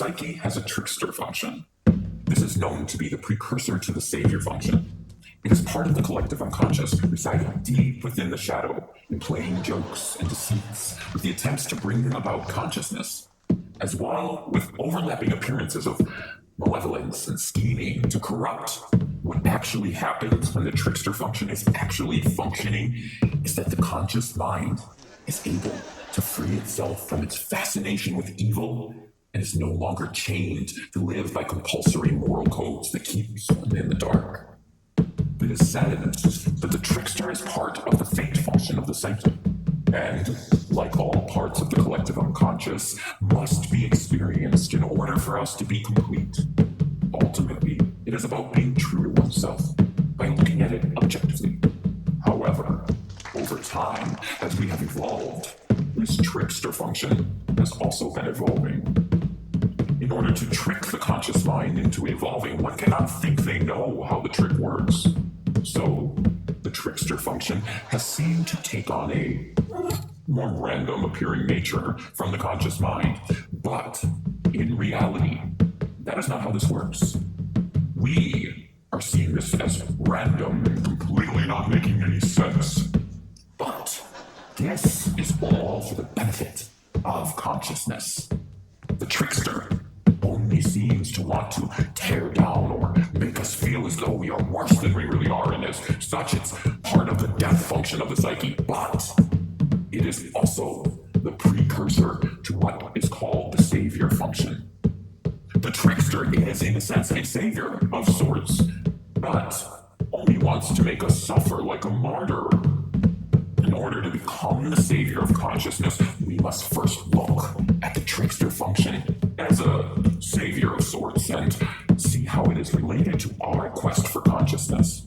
psyche has a trickster function. This is known to be the precursor to the savior function. It is part of the collective unconscious, residing deep within the shadow, and playing jokes and deceits with the attempts to bring about consciousness, as well with overlapping appearances of malevolence and scheming to corrupt. What actually happens when the trickster function is actually functioning is that the conscious mind is able to free itself from its fascination with evil and is no longer chained to live by compulsory moral codes that keep one in the dark. It is said that the trickster is part of the fate function of the psyche, and, like all parts of the collective unconscious, must be experienced in order for us to be complete. Ultimately, it is about being true to oneself by looking at it objectively. However, over time, as we have evolved, this trickster function has also been evolving. In order to trick the conscious mind into evolving, one cannot think they know how the trick works. So, the trickster function has seemed to take on a more random appearing nature from the conscious mind. But, in reality, that is not how this works. We are seeing this as random and completely not making any sense. But, this is all for the benefit of consciousness. The trickster only seems to want to tear down or make us feel as though we are worse than we really are, and as such it's part of the death function of the psyche, but it is also the precursor to what is called the savior function. The trickster is, in a sense, a savior of sorts, but only wants to make us suffer like a martyr. In order to become the savior of consciousness, we must first look at the trickster function as a savior of sorts and see how it is related to our quest for consciousness.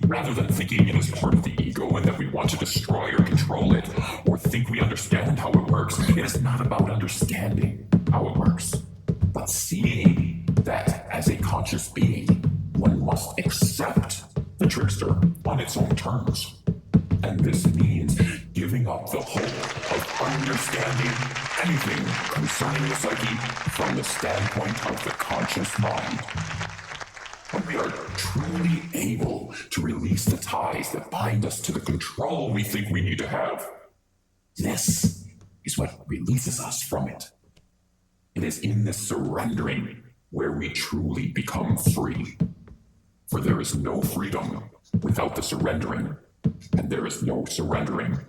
Rather than thinking it is part of the ego and that we want to destroy or control it, or think we understand how it works, it is not about understanding how it works, but seeing that as a conscious being, one must accept the trickster on its own terms. And this means giving up the hope of understanding anything concerning the psyche from the standpoint of the conscious mind. When we are truly able to release the ties that bind us to the control we think we need to have, this is what releases us from it. It is in this surrendering where we truly become free. For there is no freedom without the surrendering, and there is no surrendering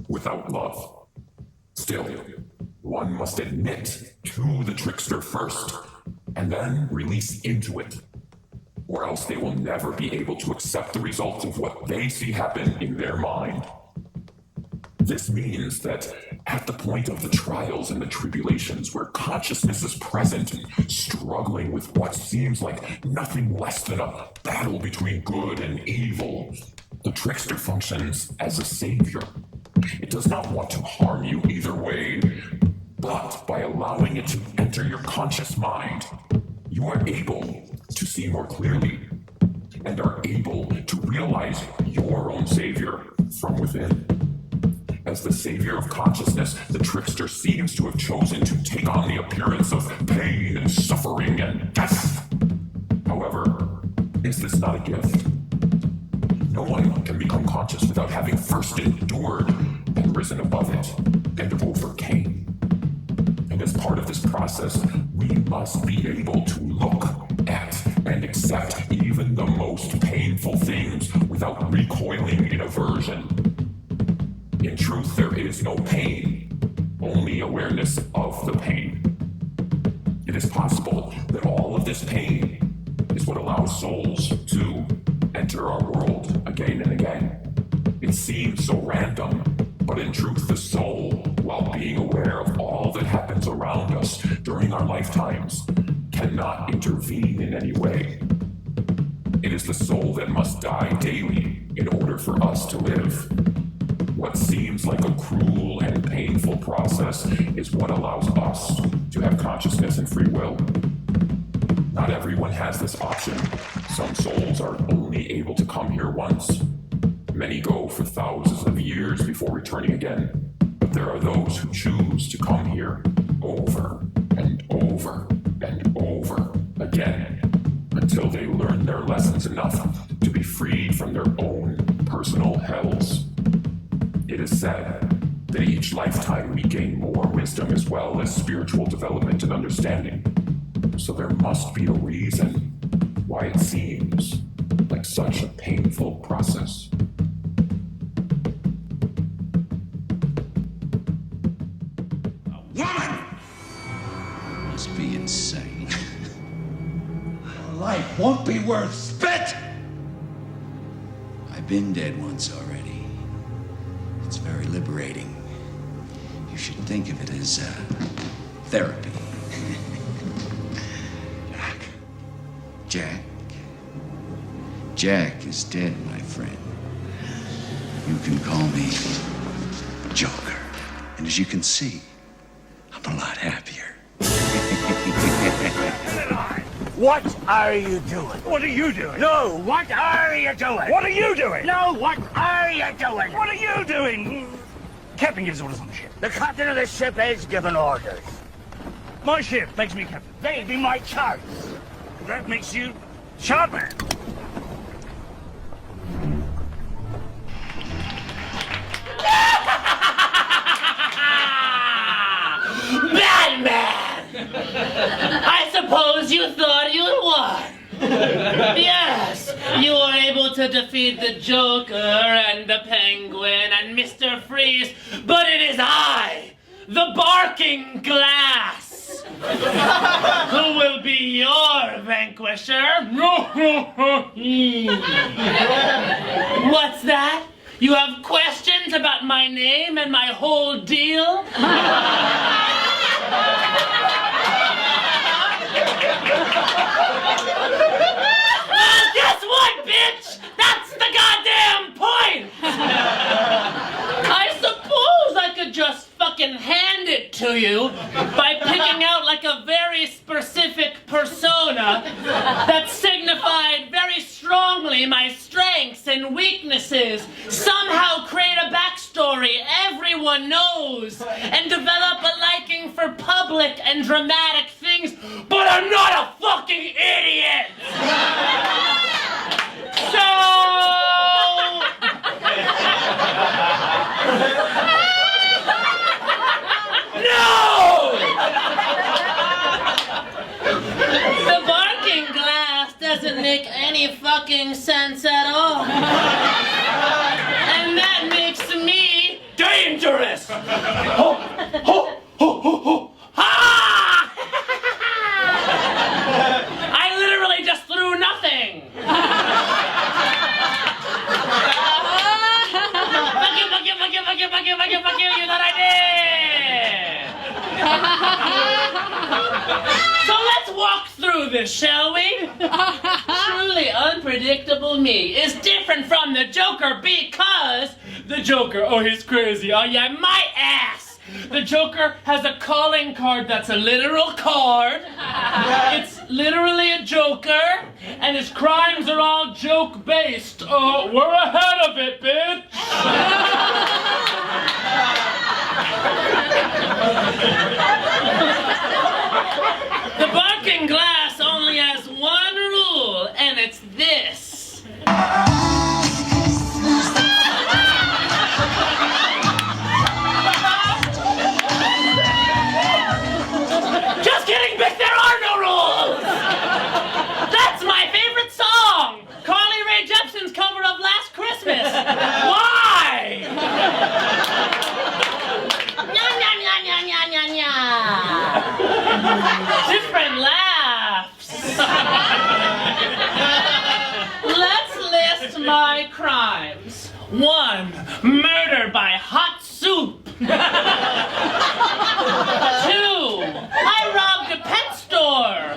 without love. Still, one must admit to the trickster first, and then release into it, or else they will never be able to accept the results of what they see happen in their mind. This means that at the point of the trials and the tribulations where consciousness is present and struggling with what seems like nothing less than a battle between good and evil, the trickster functions as a savior. It does not want to harm you either way, but by allowing it to enter your conscious mind, you are able to see more clearly and are able to realize your own savior from within. As the savior of consciousness, the trickster seems to have chosen to take on the appearance of pain and suffering and death. However, is this not a gift? No one can become conscious without having first endured and risen above it and overcame. And as part of this process, we must be able to look at and accept even the most painful things without recoiling in aversion. In truth, there is no pain, only awareness of the pain. It is possible that all of this pain is what allows souls to enter our world again and again. It seems so random, but in truth the soul, while being aware of all that happens around us during our lifetimes, cannot intervene in any way. It is the soul that must die daily in order for us to live. What seems like a cruel and painful process is what allows us to have consciousness and free will. Not everyone has this option. Some souls are only able to come here once. Many go for thousands of years before returning again. But there are those who choose to come here over and over again until they learn their lessons enough to be freed from their own personal hells. It is said that each lifetime we gain more wisdom as well as spiritual development and understanding. So there must be a reason why it seems like such a painful process. Woman! Must be insane. Life won't be worth spit! I've been dead once already. It's very liberating. You should think of it as therapy. Jack? Jack is dead, my friend. You can call me Joker. And as you can see, I'm a lot happier. What are you doing? What are you doing? No, what are you doing? What are you doing? No, what are you doing? What are you doing? Captain gives orders on the ship. The captain of the ship is giving orders. My ship makes me captain. They be my charts. That makes you chart man. Batman! I suppose you thought you'd won. Yes, you were able to defeat the Joker and the Penguin and Mr. Freeze, but it is I, the Barking Glass, who will be your vanquisher. What's that? You have questions about my name and my whole deal? Well, guess what, bitch? That's the goddamn point! I suppose I could just fucking hand it to you by picking out like a very specific persona that signified very strongly my strengths and weaknesses, somehow create a backstory everyone knows, and develop a liking for public and dramatic things, but I'm not a fucking idiot! So... No! The Barking Glass doesn't make any fucking sense at all. And that makes me dangerous! Ho, ho, ho, ho, ho. Ha! I literally just threw nothing. Fuck you, you thought I did! So let's walk through this, shall we? Truly unpredictable me is different from the Joker because the Joker, oh, he's crazy. Oh, yeah, my ass. The Joker has a calling card that's a literal card. It's literally a joker, and his crimes are all joke-based. We're ahead of it, bitch! The Barking Glass only has one rule, and it's this. Just kidding, bitch, there are no rules! That's my favorite song! Carly Rae Jepsen's cover of Last Christmas! Why? Nya, nya, nya, nya, nya, nya, nya. Different laughs. Let's list my crimes. 1. Murder by hot soup. 2. I robbed a pet store.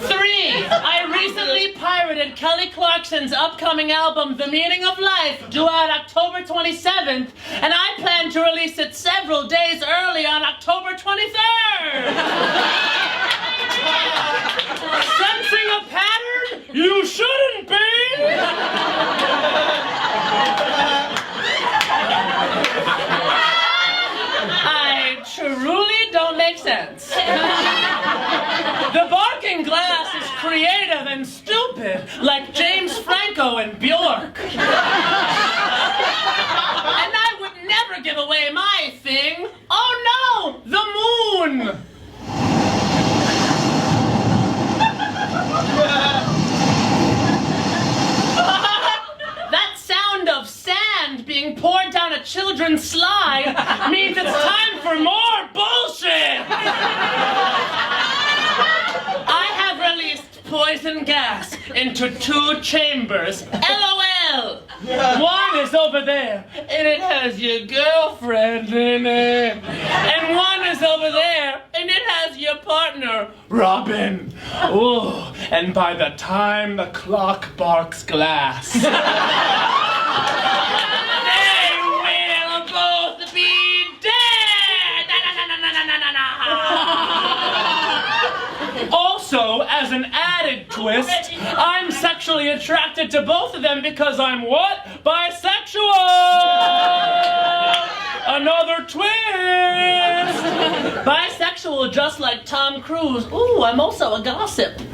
3. I recently pirated Kelly Clarkson's upcoming album, The Meaning of Life, due out October 27th, and I plan to release it several days early on October 23rd. Sensing a pattern? You shouldn't be! I truly don't make sense. The Barking Glass is and stupid, like James Franco and Bjork. And I would never give away my thing. Oh no, the moon! That sound of sand being poured down a children's slide means it's time for more bullshit! I have released poison gas into 2 chambers. LOL! One is over there, and it has your girlfriend in it. And one is over there, and it has your partner, Robin. Ooh, and by the time the clock barks glass, they will both be dead! Also, as an added twist, I'm sexually attracted to both of them because I'm what? Bisexual! Another twist! Bisexual just like Tom Cruise. Ooh, I'm also a gossip. So,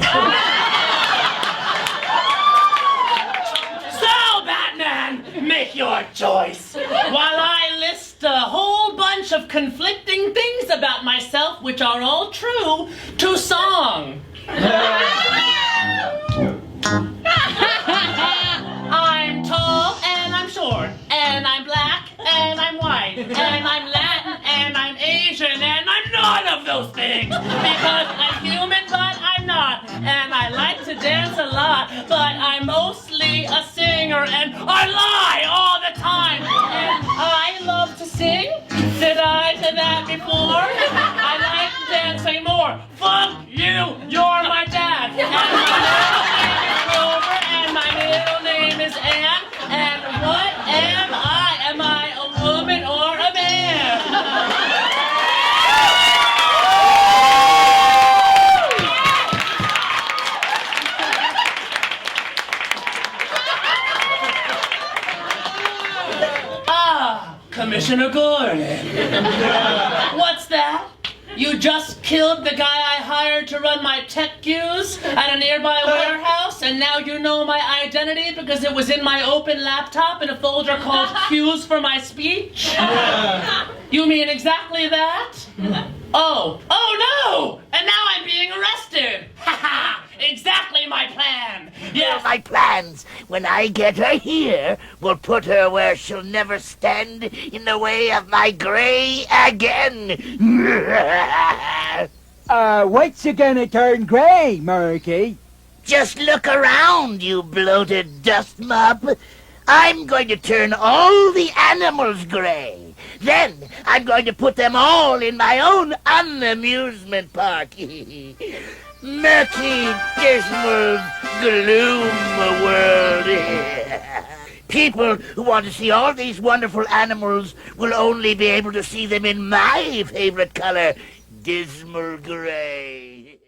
Batman, make your choice. While I list a whole bunch of conflicting things about myself, which are all true, to song. I'm tall and I'm short and I'm black and I'm white and I'm Latin and I'm Asian and I'm none of those things because I'm human but I'm not, and I like to dance a lot but I'm mostly a singer and I lie all the time and I love to sing. Did I say that before? I like dancing more. Fuck you, you're my dad. And my middle name is Grover, and my middle name is Ann. And what am I? Am I a woman or a man? Ah, Commissioner Gordon. What's that? You just killed the guy I hired to run my tech queues at a nearby warehouse, and now you know my identity because it was in my open laptop in a folder called Cues for My Speech? You mean exactly that? Oh no! And now I'm being arrested! Ha! Exactly my plan! Yes! My plans, when I get her here, will put her where she'll never stand in the way of my gray again. What's you gonna turn gray, Murky? Just look around, you bloated dust mop. I'm going to turn all the animals gray. Then I'm going to put them all in my own unamusement park. Murky, dismal, gloom world. People who want to see all these wonderful animals will only be able to see them in my favorite color, dismal gray.